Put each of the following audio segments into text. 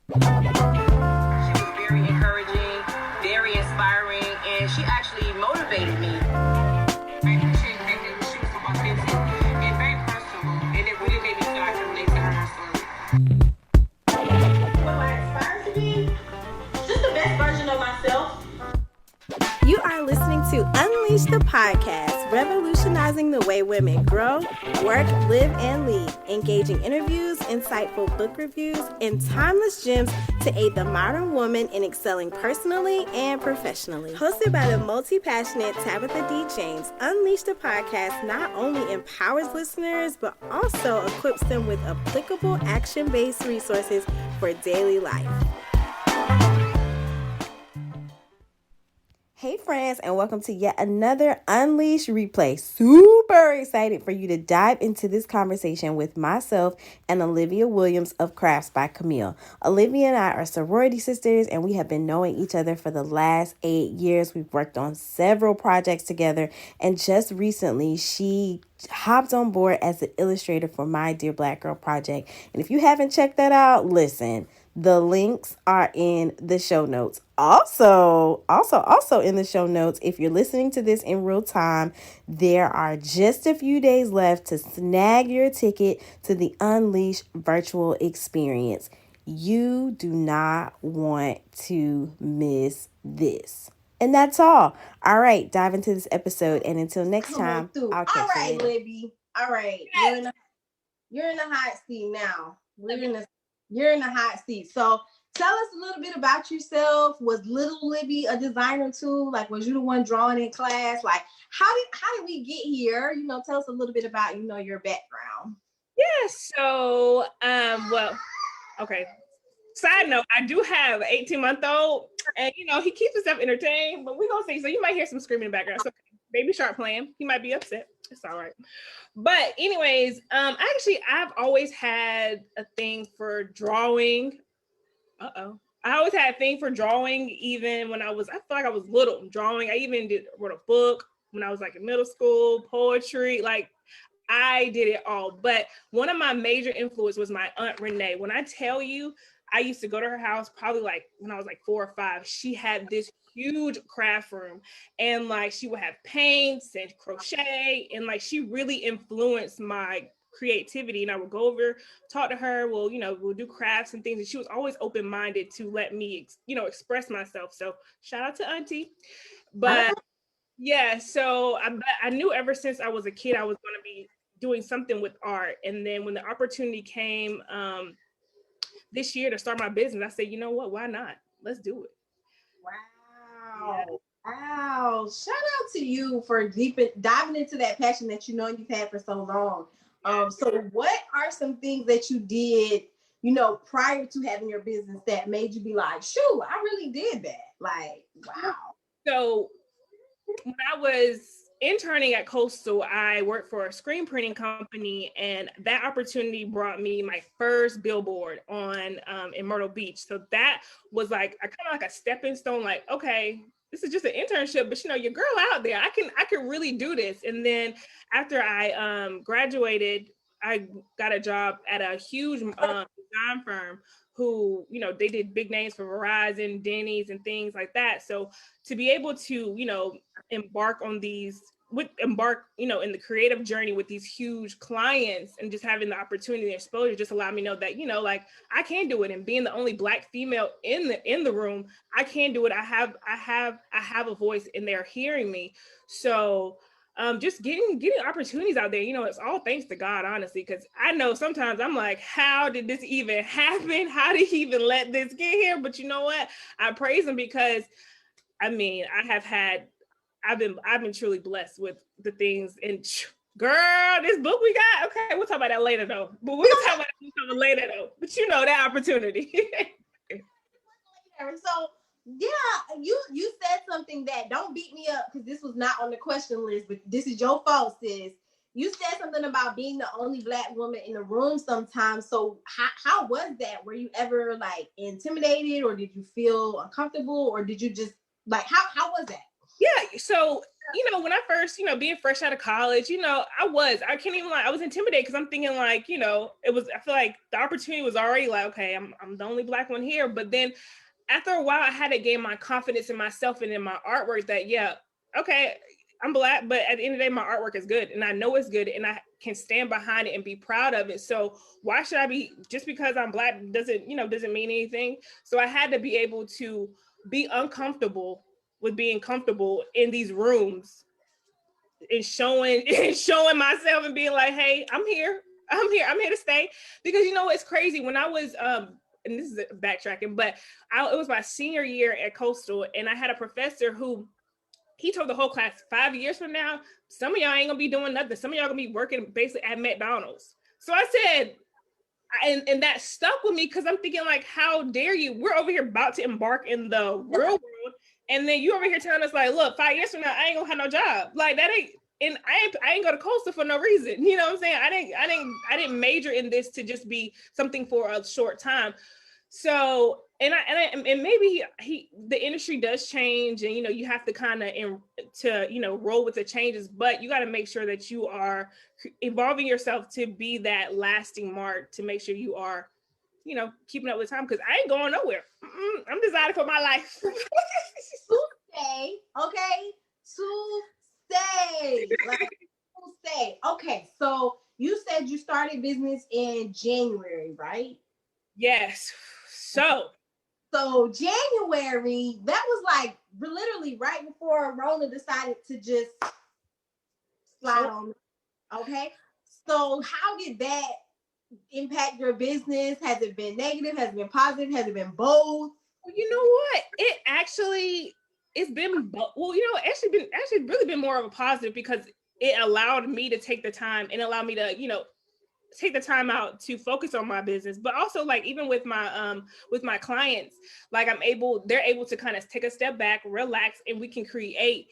She was very encouraging, very inspiring, and she actually motivated me. I appreciate the fact that she was so authentic and very personable, and it really made me feel like I relate to her story. What I aspire to be? Just the best version of myself. You are listening to Unleash the Podcast, revolutionizing the way women grow, work, live, and lead. Engaging interviews, insightful book reviews, and timeless gems to aid the modern woman in excelling personally and professionally. Hosted by the multi-passionate Tabitha D. James, Unleash the Podcast not only empowers listeners, but also equips them with applicable action-based resources for daily life. Hey friends, and welcome to yet another Unleash replay. Super excited for you to dive into this conversation with myself and Olivia Williams of Crafts by Camille. Olivia and I are sorority sisters, and we have been knowing each other for the last 8 years. We've worked on several projects together, and just recently she hopped on board as the illustrator for my Dear Black Girl project. And if you haven't checked that out, listen. The links are in the show notes. Also in the show notes, if you're listening to this in real time, there are just a few days left to snag your ticket to the Unleash virtual experience. You do not want to miss this. And that's all. All right, dive into this episode. And until next time, I'll catch you later. Libby. All right. Yes. You're in the hot seat now. You're in the hot seat. So tell us a little bit about yourself. Was Little Libby a designer too? Like, was you the one drawing in class? Like, how did we get here? You know, tell us a little bit about, your background. Yeah, so, okay. Side note, I do have an 18-month-old, and, he keeps himself entertained, but we're going to see. So you might hear some screaming in the background. It's okay. Baby Shark playing. He might be upset. It's all right. But anyways, I've always had a thing for drawing. I always had a thing for drawing, even when I feel like I was little drawing. I even wrote a book when I was like in middle school, poetry, like I did it all. But one of my major influences was my Aunt Renee. When I tell you, I used to go to her house probably like when I was like 4 or 5. She had this huge craft room, and like she would have paints and crochet, and like she really influenced my creativity. And I would go over, talk to her. We'll do crafts and things, and she was always open-minded to let me express myself. So shout out to Auntie. But yeah, so I knew ever since I was a kid I was going to be doing something with art. And then when the opportunity came this year to start my business, I said, you know what, why not? Let's do it. Wow. Yeah. Wow. Shout out to you for diving into that passion that you've had for so long. So what are some things that you did, prior to having your business that made you be like, shoot, I really did that? Like, wow. So when I was interning at Coastal, I worked for a screen printing company, and that opportunity brought me my first billboard on in Myrtle Beach. So that was like kind of like a stepping stone, like, okay, this is just an internship, but your girl out there, I can really do this. And then after I graduated, I got a job at a huge design firm who, they did big names for Verizon, Denny's, and things like that. So to be able to, embark in the creative journey with these huge clients and just having the opportunity and exposure just allowed me to know that, like I can do it. And being the only Black female in the room, I can do it. I have a voice and they're hearing me. So just getting opportunities out there, it's all thanks to God, honestly, because I know sometimes I'm like, how did this even happen? How did he even let this get here? But you know what? I praise him because I've been truly blessed with the things. And girl, this book we got, okay, we'll talk about that later though. But we'll talk about that later though. But that opportunity. So yeah, you said something that, don't beat me up because this was not on the question list, but this is your fault, sis. You said something about being the only Black woman in the room sometimes. So how was that? Were you ever like intimidated, or did you feel uncomfortable, or did you just like, how was that? Yeah. So, when I first, being fresh out of college, I can't even lie, I was intimidated because I'm thinking like, I feel like the opportunity was already like, okay, I'm the only Black one here. But then after a while, I had to gain my confidence in myself and in my artwork that, yeah, okay, I'm Black, but at the end of the day, my artwork is good and I know it's good and I can stand behind it and be proud of it. So why should I be, just because I'm Black doesn't mean anything. So I had to be able to be uncomfortable with being comfortable in these rooms and showing myself and being like, hey, I'm here to stay. Because it's crazy when I was and this is backtracking, but it was my senior year at Coastal, and I had a professor who he told the whole class, 5 years from now, some of y'all ain't gonna be doing nothing. Some of y'all gonna be working basically at McDonald's. So I said, and that stuck with me because I'm thinking like, how dare you? We're over here about to embark in the real world, and then you over here telling us like, look, 5 years from now, I ain't gonna have no job. Like that ain't. And I ain't go to Coastal for no reason. You know what I'm saying? I didn't major in this to just be something for a short time. So, and maybe the industry does change, and you have to kind of roll with the changes, but you got to make sure that you are evolving yourself to be that lasting mark, to make sure you are keeping up with time, because I ain't going nowhere. I'm deciding for my life. To stay, okay? To stay. Like, to stay. Okay, so you said you started business in January, right? Yes. So January, that was like literally right before Rona decided to just slide on. Okay. So how did that impact your business? Has it been negative? Has it been positive? Has it been both? Well, you know what? It's been actually really been more of a positive, because it allowed me to take the time and allow me to, take the time out to focus on my business. But also, like, even with my clients, like they're able to kind of take a step back, relax, and we can create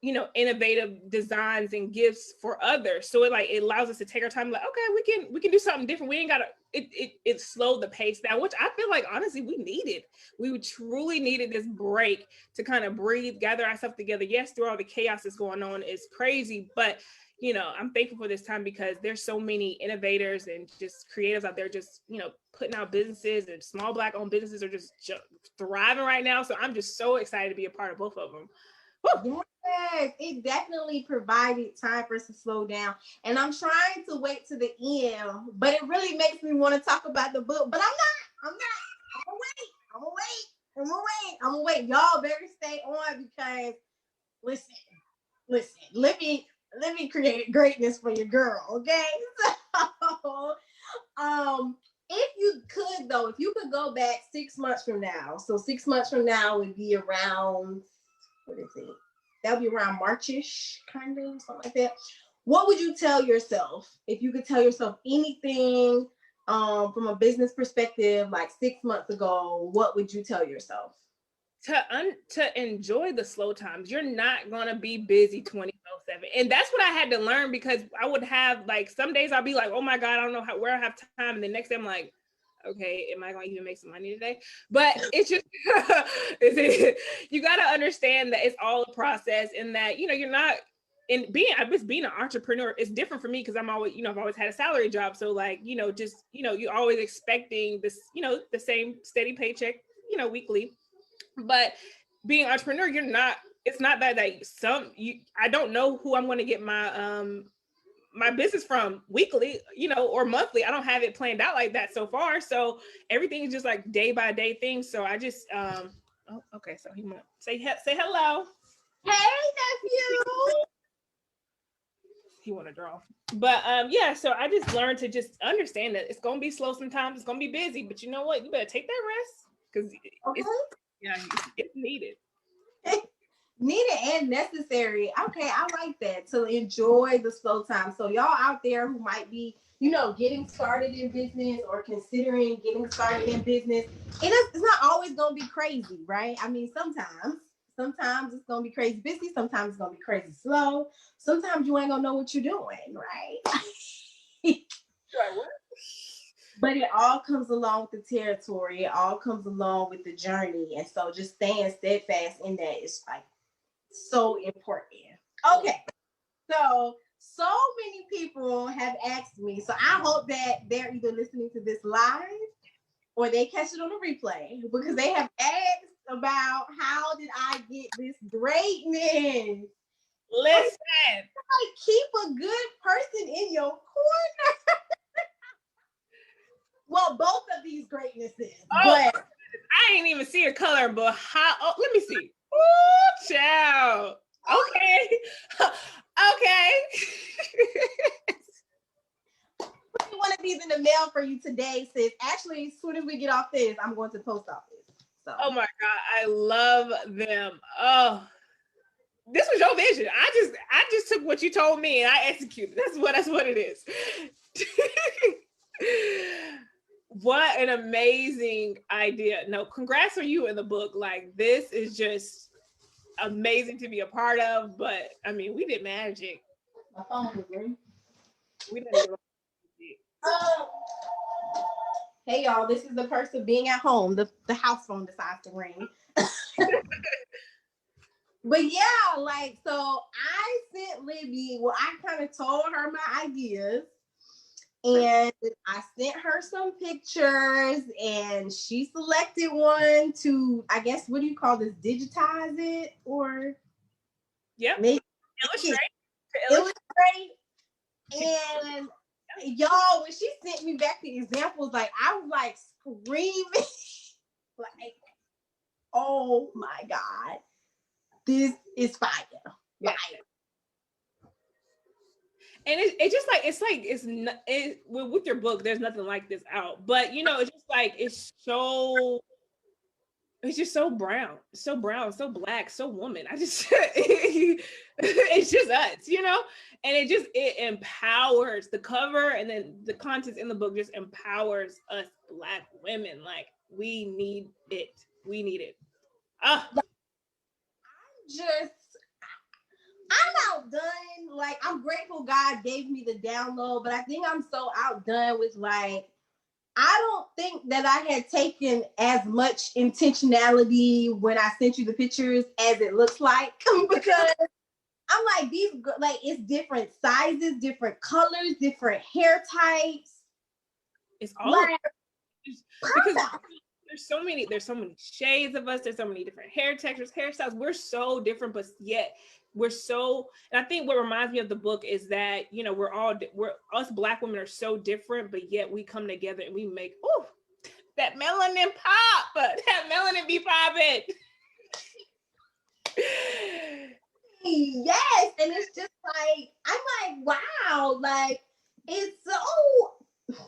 innovative designs and gifts for others. So it allows us to take our time, like, okay, we can do something different. We ain't gotta, it slowed the pace down, which I feel like honestly we truly needed this break to kind of breathe, gather ourselves together. Yes, through all the chaos that's going on is crazy, but I'm thankful for this time, because there's so many innovators and just creatives out there just putting out businesses, and small Black owned businesses are just thriving right now. So I'm just so excited to be a part of both of them. Woo! Yes, it definitely provided time for us to slow down. And I'm trying to wait to the end, but it really makes me want to talk about the book. But I'm gonna wait. Y'all better stay on, because listen, let me create greatness for your girl, okay? So if you could go back 6 months from now, so 6 months from now would be around, what is it? That would be around March-ish, kind of, something like that. What would you tell yourself if you could tell yourself anything from a business perspective, like 6 months ago? What would you tell yourself? To enjoy the slow times. You're not gonna be busy 24/7, and that's what I had to learn, because I would have, like, some days I'll be like, oh my God, I don't know where I have time, and the next day I'm like, okay, am I going to even make some money today? But it's just, you got to understand that it's all a process, and that, you're not, being an entrepreneur is different for me, because I'm always, I've always had a salary job. So like, you're always expecting this, the same steady paycheck, weekly. But being an entrepreneur, it's not that I don't know who I'm going to get my business from weekly, or monthly. I don't have it planned out like that so far. So everything is just like day by day things. So I just, okay. So he went say hello. Hey, nephew. He want to draw, but yeah. So I just learned to just understand that it's gonna be slow sometimes. It's gonna be busy, but you know what? You better take that rest, because it's needed. Needed and necessary. Okay, I like that, to enjoy the slow time. So y'all out there who might be, getting started in business or considering getting started in business, it's not always gonna be crazy, right? I mean, sometimes it's gonna be crazy busy, sometimes it's gonna be crazy slow, sometimes you ain't gonna know what you're doing, right? Right, what? But it all comes along with the territory. It all comes along with the journey. And so just staying steadfast in that is like so important. Okay, so many people have asked me, so I hope that they're either listening to this live or they catch it on a replay, because they have asked about how did I get this greatness. Listen, Like, keep a good person in your corner. Well, both of these greatnesses, but I ain't even see her color, but how? Oh, let me see. Ooh, child. Okay. Okay. put one of these in the mail for you today, sis. Actually, as soon as we get off this, I'm going to the post office. So. Oh my God, I love them. Oh, this was your vision. I just took what you told me and I executed. That's what it is. What an amazing idea. No, congrats on you in the book. Like, this is just amazing to be a part of. But I mean, we did magic. My phone was ringing. We did magic. Hey y'all, this is the person being at home. The house phone decides to ring. But yeah, like, so I sent Libby, well, I kind of told her my ideas, and I sent her some pictures, and she selected one to, I guess, what do you call this, digitize it, or maybe illustrate. And y'all, when she sent me back the examples, like, I was like screaming, like, oh my God, this is fire. Yeah. And it's not, with your book, there's nothing like this out, but you know, it's just like, it's just so brown, so black, so woman. It's just us, you know, and it empowers the cover, and then the contents in the book just empowers us Black women. Like, we need it. I'm outdone. Like, I'm grateful God gave me the download, but I think I'm so outdone with, like, I don't think that I had taken as much intentionality when I sent you the pictures as it looks like, because I'm like, these, like, it's different sizes, different colors, different hair types. It's all like, because there's so many shades of us. There's so many different hair textures, hairstyles. We're so different, but yet we're so, and I think what reminds me of the book is that, you know, we're us Black women are so different, but yet we come together and we make, that melanin pop, that melanin be popping. Yes, and it's just like, I'm like, wow, like, it's so,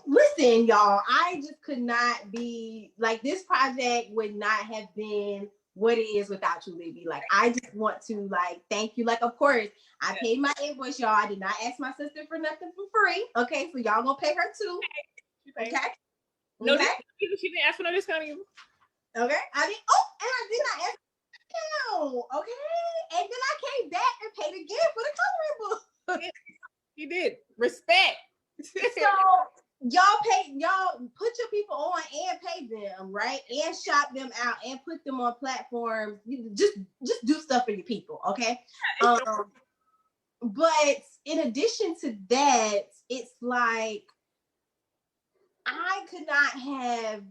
listen, y'all, I just could not be, like, this project would not have been what it is without you, Libby. Like, I just want to, like, thank you. Like, of course, I paid my invoice, y'all. I did not ask my sister for nothing for free. Okay, so y'all gonna pay her too. Okay. No, she didn't ask for no discount either. Okay, I didn't. Oh, and I did not ask. Okay, and then I came back and paid again for the coloring book. You did. Respect. So y'all put your people on and pay them, right? And shop them out and put them on platforms. Just do stuff for your people, okay? But in addition to that, it's like, I could not have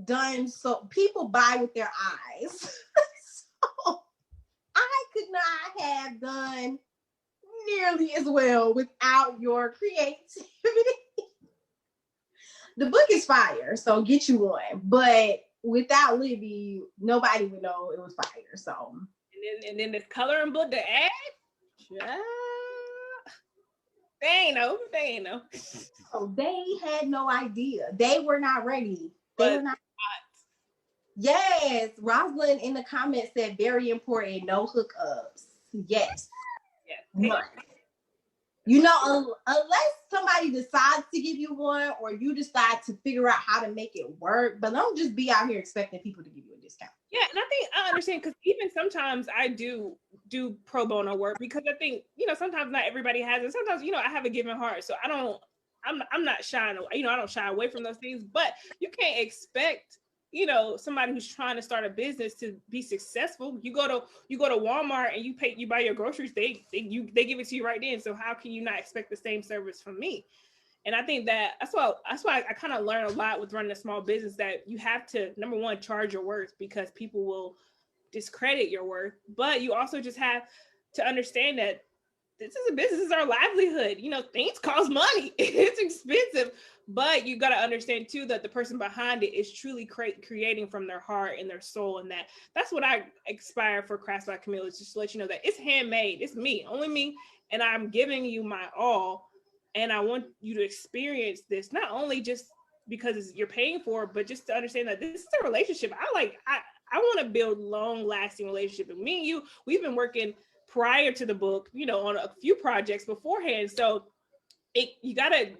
done, so people buy with their eyes. So I could not have done nearly as well without your creativity. The book is fire, so get you one. But without Libby, nobody would know it was fire. So and then this coloring book, the ad, they ain't know. So they had no idea. They were not ready. They were not. Yes, Rosalind in the comments said very important. No hookups. Yes. None. You know, unless somebody decides to give you one, or you decide to figure out how to make it work, but don't just be out here expecting people to give you a discount. Yeah, and I think I understand, because even sometimes I do pro bono work, because I think, you know, sometimes not everybody has it. Sometimes, you know, I have a giving heart, so I'm not shying away. You know, I don't shy away from those things, but you can't expect, somebody who's trying to start a business to be successful. You go to Walmart and you buy your groceries, they give it to you right then. So how can you not expect the same service from me? And I think that's why I kind of learned a lot with running a small business, that you have to, number one, charge your worth, because people will discredit your worth. But you also just have to understand that this is a business, this is our livelihood. Things cost money. It's expensive, but you got to understand too that the person behind it is truly creating from their heart and their soul. And that's what I aspire for Crafts by Camille, is just to let you know that it's handmade. It's me, only me. And I'm giving you my all. And I want you to experience this, not only just because you're paying for it, but just to understand that this is a relationship. I want to build long-lasting relationship. And me and you, we've been working prior to the book, on a few projects beforehand. So you gotta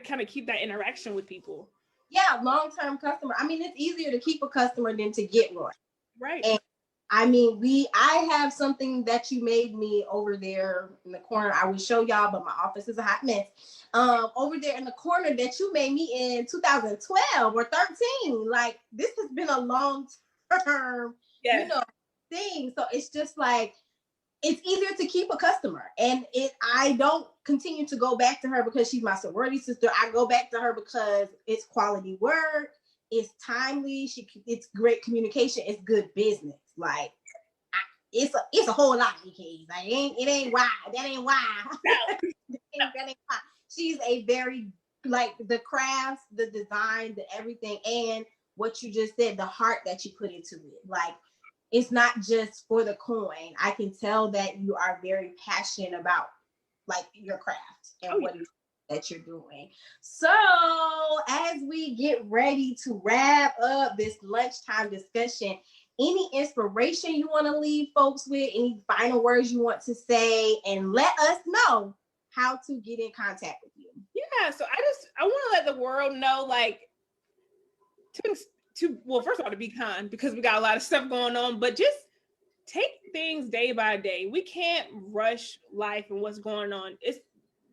kind of keep that interaction with people. Yeah, long-term customer. I mean, it's easier to keep a customer than to get one. Right. And I mean, I have something that you made me over there in the corner. I will show y'all, but my office is a hot mess. Over there in the corner that you made me in 2012 or 13. Like, this has been a long term, thing. So it's just like, it's easier to keep a customer. And I don't continue to go back to her because she's my sorority sister. I go back to her because it's quality work. It's timely. It's great communication. It's good business. Like, it's a whole lot of keys. Like, it ain't why. That ain't why. that ain't why. She's a very, like, the crafts, the design, the everything, and what you just said, the heart that you put into it. Like, it's not just for the coin. I can tell that you are very passionate about, like, your craft and what it is that you're doing. So as we get ready to wrap up this lunchtime discussion, any inspiration you want to leave folks with, any final words you want to say, and let us know how to get in contact with you. Yeah, so I want to let the world know, like, well, first of all, to be kind, because we got a lot of stuff going on, but just take things day by day. We can't rush life and what's going on.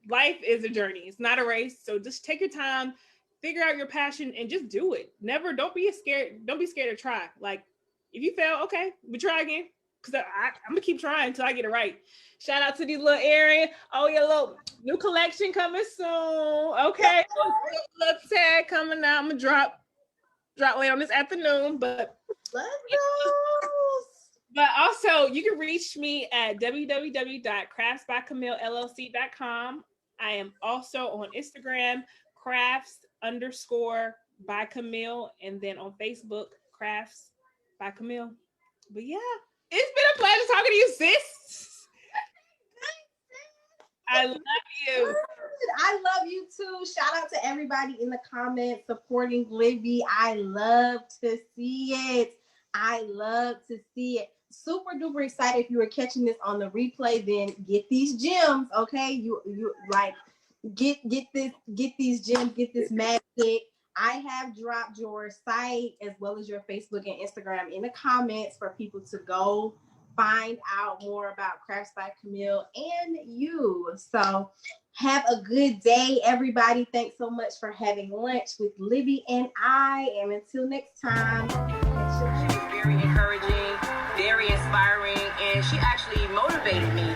Life is a journey. It's not a race. So just take your time, figure out your passion, and just do it. Don't be scared to try. Like, if you fail, okay, we try again. Because I'm gonna keep trying until I get it right. Shout out to these little Erin. Oh, your little new collection coming soon. Okay, little tag coming out. I'm gonna drop later on this afternoon. But let's go. But also, you can reach me at www.craftsbycamillellc.com. I am also on Instagram, crafts_by Camille, and then on Facebook, Crafts by Camille. But yeah, it's been a pleasure talking to you, sis. I love you. I love you too. Shout out to everybody in the comments supporting Libby. I love to see it. Super duper excited. If you were catching this on the replay, then get these gems, okay? You like get these gems, get this magic. I have dropped your site as well as your Facebook and Instagram in the comments for people to go find out more about Crafts by Camille and you. So have a good day, everybody. Thanks so much for having lunch with Libby and I. And until next time. She was very encouraging, very inspiring, and she actually motivated me.